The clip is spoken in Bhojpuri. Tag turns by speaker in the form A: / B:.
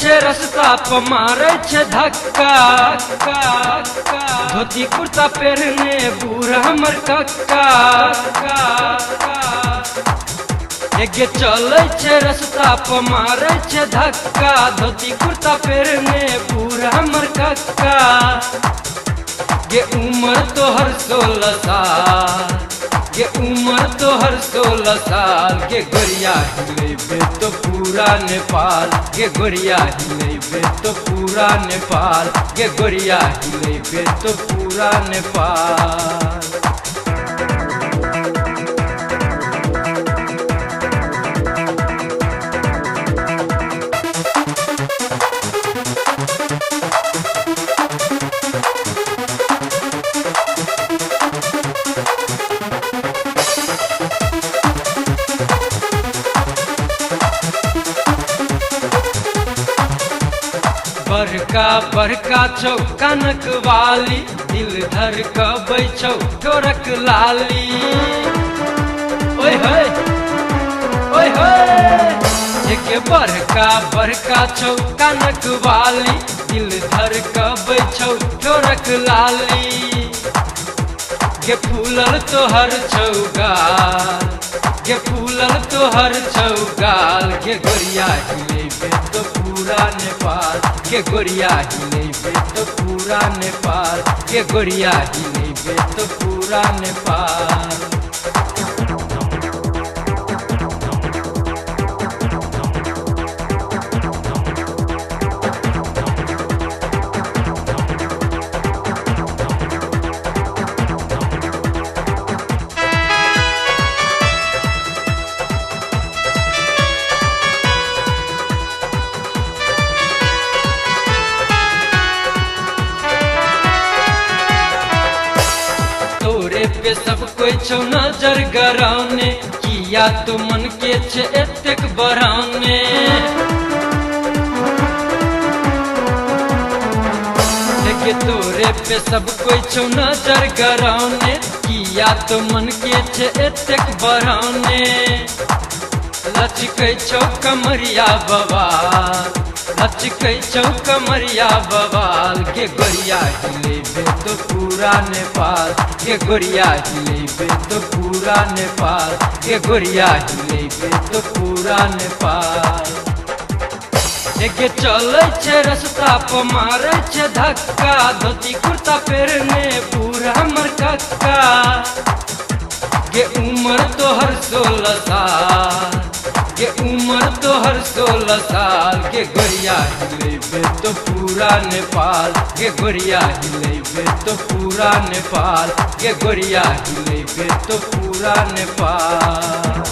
A: छे रास्ता पर मारे छे धक्का, धोती कुर्ता पहने बूढ़ हमर कक्का। एगे चले छे रास्ता पर मारे छे धक्का, धोती कुर्ता पहने बूढ़ हमर कक्का। ये उम्र तोहर 16 साल, ये उम्र तोहर 16 साल। ये गोरिया हिलेबे तो पूरा नेपाल, ये गोरिया हिलेबे तो पूरा नेपाल, ये गोरिया हिलेबे तो पूरा नेपाल। बड़का बड़का छौ कनक वाली, दिल धर कबै छौ गोरख लाली। ओए होए ओए होए, एके बड़का बड़का छौ कनक वाली, दिल धर कबै छौ गोरख लाली। के फूलल तोहर छौ गाल, के फूलल तोहर छौ गाल। के गोरिया हिलेबे तो पूरा नेपाल, के गोरिया हिलेबे तो पूरा नेपाल, के गोरिया हिलेबे तो पूरा नेपाल। पे सब कोई छौ नजर गराने, किया तो मन के छे एतेक बराने। के तोरे पे सब कोई छौ नजर गराने, किया तो मन के छे एतेक बराने। लचकै छौ कमरिया बवाल, लचकै छौ कमरिया बवाल। के गोरिया हिलेबे तो पूरा नेपाल, के गोरिया हिलेबे तो पूरा नेपाल, के गोरिया हिलेबे तो पूरा नेपाल। एके चले छे रास्ता पर मारे छे धक्का, धोती कुर्ता पहने बूढ़ हमर कक्का। के उम्र तोहर 16 साल, के उम्र तोहर 16 साल। के गोरिया हिलेबे तो पूरा नेपाल, के गोरिया हिलेबे तो पूरा नेपाल, के गोरिया हिलेबे तो पूरा नेपाल।